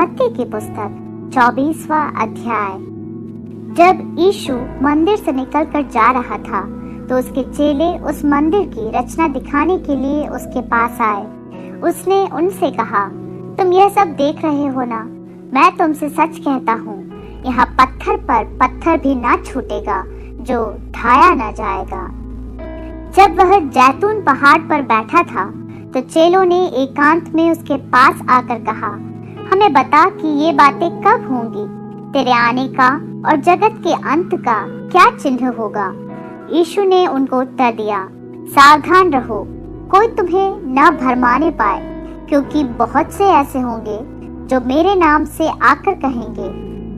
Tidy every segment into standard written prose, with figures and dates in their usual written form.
मत्ती की पुस्तक 24वां अध्याय। जब यीशु मंदिर से निकलकर जा रहा था तो उसके चेले उस मंदिर की रचना दिखाने के लिए उसके पास आए। उसने उनसे कहा, तुम यह सब देख रहे हो ना? मैं तुमसे सच कहता हूँ, यहाँ पत्थर पर पत्थर भी ना छूटेगा जो ढाया न जाएगा। जब वह जैतून पहाड़ पर बैठा था तो चेलों ने एकांत में उसके पास आकर कहा, हमें बता कि ये बातें कब होंगी? तेरे आने का और जगत के अंत का क्या चिन्ह होगा? यीशु ने उनको उत्तर दिया, सावधान रहो, कोई तुम्हें न भरमाने पाए, क्योंकि बहुत से ऐसे होंगे जो मेरे नाम से आकर कहेंगे,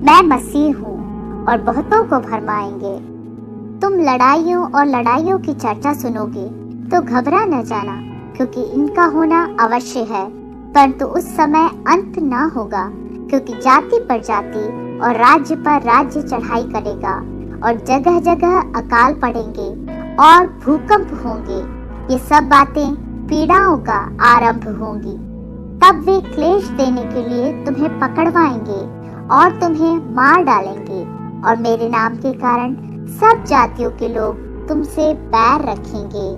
मैं मसीह हूँ, और बहुतों को भरमाएंगे। तुम लड़ाइयों और लड़ाइयों की चर्चा सुनोगे तो घबरा न जाना, क्योंकि इनका होना अवश्य है, परंतु उस समय अंत ना होगा। क्योंकि जाति पर जाति और राज्य पर राज्य चढ़ाई करेगा, और जगह जगह अकाल पड़ेंगे और भूकंप होंगे। ये सब बातें पीड़ाओं का आरंभ होंगी। तब वे क्लेश देने के लिए तुम्हें पकड़वाएंगे और तुम्हें मार डालेंगे, और मेरे नाम के कारण सब जातियों के लोग तुमसे बैर रखेंगे।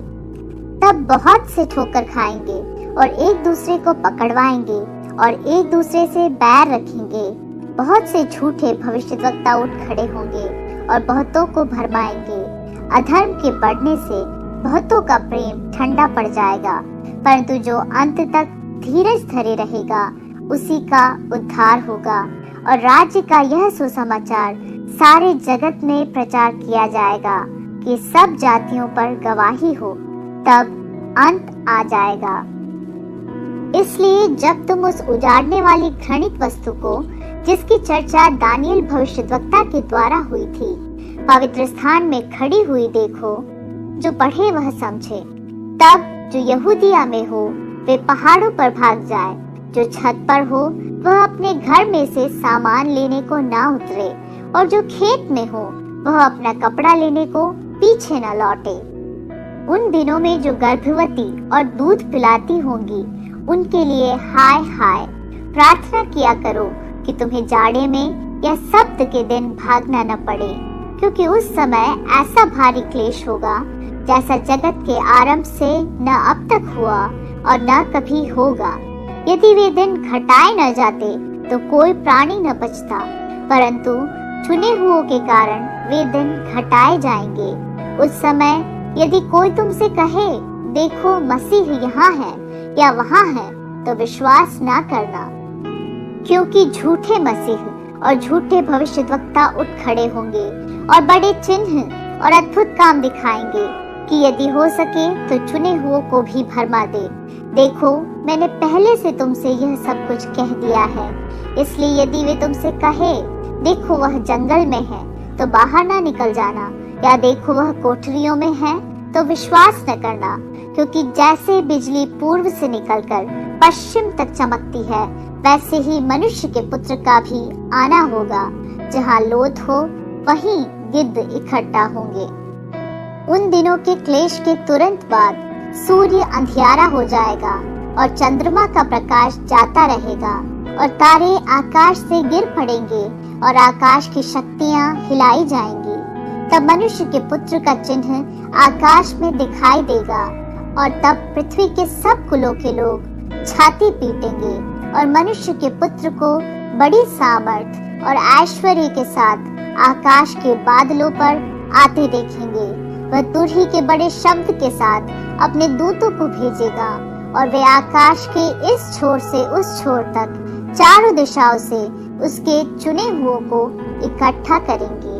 तब बहुत से ठोकर खाएंगे और एक दूसरे को पकड़वाएंगे और एक दूसरे से बैर रखेंगे। बहुत से झूठे भविष्यद्वक्ता उठ खड़े होंगे और बहुतों को भरमाएंगे। अधर्म के बढ़ने से बहुतों का प्रेम ठंडा पड़ जाएगा, परंतु जो अंत तक धीरज धरे रहेगा उसी का उद्धार होगा। और राज्य का यह सुसमाचार सारे जगत में प्रचार किया जाएगा कि सब जातियों पर गवाही हो, तब अंत आ जाएगा। इसलिए जब तुम उस उजाड़ने वाली घृणित वस्तु को, जिसकी चर्चा दानियल भविष्यद्वक्ता के द्वारा हुई थी, पवित्र स्थान में खड़ी हुई देखो, जो पढ़े वह समझे। तब जो यहूदिया में हो वे पहाड़ों पर भाग जाए, जो छत पर हो वह अपने घर में से सामान लेने को ना उतरे, और जो खेत में हो वह अपना कपड़ा लेने को पीछे न लौटे। उन दिनों में जो गर्भवती और दूध पिलाती होंगी उनके लिए हाय हाय। प्रार्थना किया करो कि तुम्हें जाड़े में या सब्त के दिन भागना न पड़े, क्योंकि उस समय ऐसा भारी क्लेश होगा जैसा जगत के आरंभ से न अब तक हुआ और न कभी होगा। यदि वे दिन घटाए न जाते तो कोई प्राणी न बचता, परंतु चुने हुओं के कारण वे दिन घटाए जाएंगे। उस समय यदि कोई तुमसे कहे, देखो मसीह यहाँ है या वहाँ है, तो विश्वास ना करना, क्योंकि झूठे मसीह और झूठे भविष्यद्वक्ता उठ खड़े होंगे और बड़े चिन्ह और अद्भुत काम दिखाएंगे कि यदि हो सके तो चुने हुओं को भी भरमा दे। देखो, मैंने पहले से तुमसे यह सब कुछ कह दिया है। इसलिए यदि वे तुमसे कहे, देखो वह जंगल में है, तो बाहर ना निकल जाना, या देखो वह कोठरियों में है, तो विश्वास न करना। क्योंकि जैसे बिजली पूर्व से निकलकर पश्चिम तक चमकती है, वैसे ही मनुष्य के पुत्र का भी आना होगा। जहाँ लोथ हो वहीं गिद्ध इकट्ठा होंगे। उन दिनों के क्लेश के तुरंत बाद सूर्य अंधियारा हो जाएगा और चंद्रमा का प्रकाश जाता रहेगा, और तारे आकाश से गिर पड़ेंगे और आकाश की शक्तियाँ हिलाई जाएंगी। तब मनुष्य के पुत्र का चिन्ह आकाश में दिखाई देगा, और तब पृथ्वी के सब कुलों के लोग छाती पीटेंगे और मनुष्य के पुत्र को बड़ी सामर्थ और ऐश्वर्य के साथ आकाश के बादलों पर आते देखेंगे। वह तुरही के बड़े शब्द के साथ अपने दूतों को भेजेगा, और वे आकाश के इस छोर से उस छोर तक चारों दिशाओं से उसके चुने हुओं को इकट्ठा करेंगे।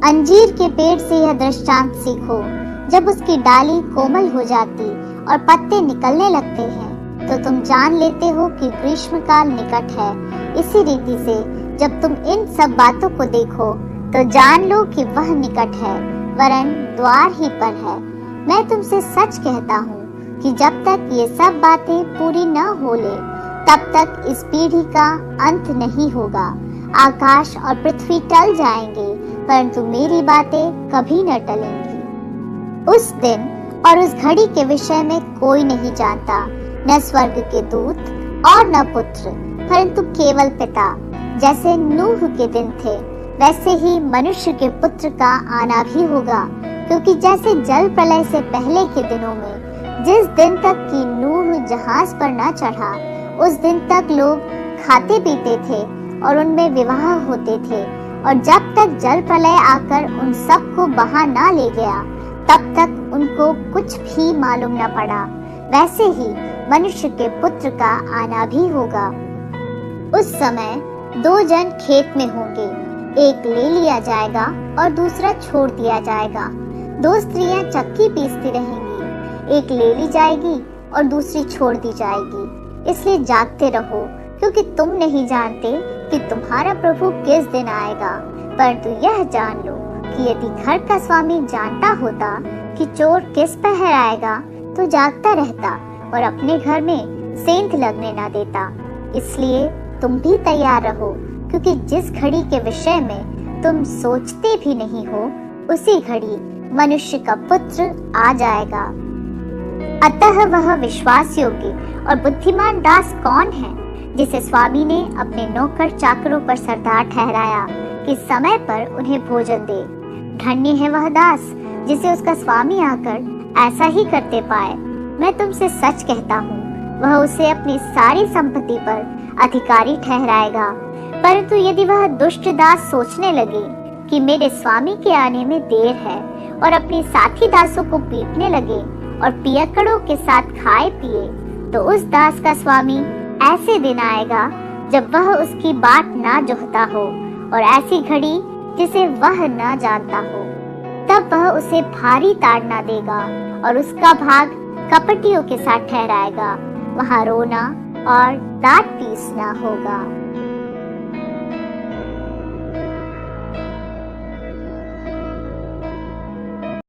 अंजीर के पेड़ से यह दृष्टांत सीखो, जब उसकी डाली कोमल हो जाती और पत्ते निकलने लगते हैं तो तुम जान लेते हो कि ग्रीष्म काल निकट है। इसी रीति से जब तुम इन सब बातों को देखो तो जान लो कि वह निकट है, वरन द्वार ही पर है। मैं तुमसे सच कहता हूँ कि जब तक ये सब बातें पूरी न हो ले, तब तक इस पीढ़ी का अंत नहीं होगा। आकाश और पृथ्वी टल जाएंगे, परंतु मेरी बातें कभी न टलेंगी। उस दिन और उस घड़ी के विषय में कोई नहीं जानता, न स्वर्ग के दूत और न पुत्र, परंतु केवल पिता। जैसे नूह के दिन थे वैसे ही मनुष्य के पुत्र का आना भी होगा, क्योंकि जैसे जल प्रलय से पहले के दिनों में जिस दिन तक कि नूह जहाज पर न चढ़ा उस दिन तक लोग खाते पीते थे और उनमें विवाह होते थे, और जब तक जल प्रलय आकर उन सब को बहा ना ले गया तब तक उनको कुछ भी मालूम न पड़ा। वैसे ही मनुष्य के पुत्र का आना भी होगा। उस समय 2 जन खेत में होंगे, एक ले लिया जाएगा और दूसरा छोड़ दिया जाएगा। 2 स्त्रियां चक्की पीसती रहेंगी, एक ले ली जाएगी और दूसरी छोड़ दी जाएगी। इसलिए जागते रहो, क्योंकि तुम नहीं जानते कि तुम्हारा प्रभु किस दिन आएगा। परंतु यह जान लो कि यदि घर का स्वामी जानता होता कि चोर किस पहर आएगा तो जागता रहता और अपने घर में सेंध लगने ना देता। इसलिए तुम भी तैयार रहो, क्योंकि जिस घड़ी के विषय में तुम सोचते भी नहीं हो उसी घड़ी मनुष्य का पुत्र आ जाएगा। अतः वह विश्वास योग्य और बुद्धिमान दास कौन है जिसे स्वामी ने अपने नौकर चाकरों पर सरदार ठहराया कि समय पर उन्हें भोजन दे। धन्य है वह दास जिसे उसका स्वामी आकर ऐसा ही करते पाए। मैं तुमसे सच कहता हूँ, वह उसे अपनी सारी संपत्ति पर अधिकारी ठहराएगा। परंतु यदि वह दुष्ट दास सोचने लगे कि मेरे स्वामी के आने में देर है और अपने साथी दासों को पीटने लगे और पियक्कड़ों के साथ खाए पिए, तो उस दास का स्वामी ऐसे दिन आएगा जब वह उसकी बात ना जोहता हो और ऐसी घड़ी जिसे वह ना जानता हो। तब वह उसे भारी ताड़ना देगा और उसका भाग कपटियों के साथ ठहराएगा। वहाँ रोना और दांत पीसना होगा।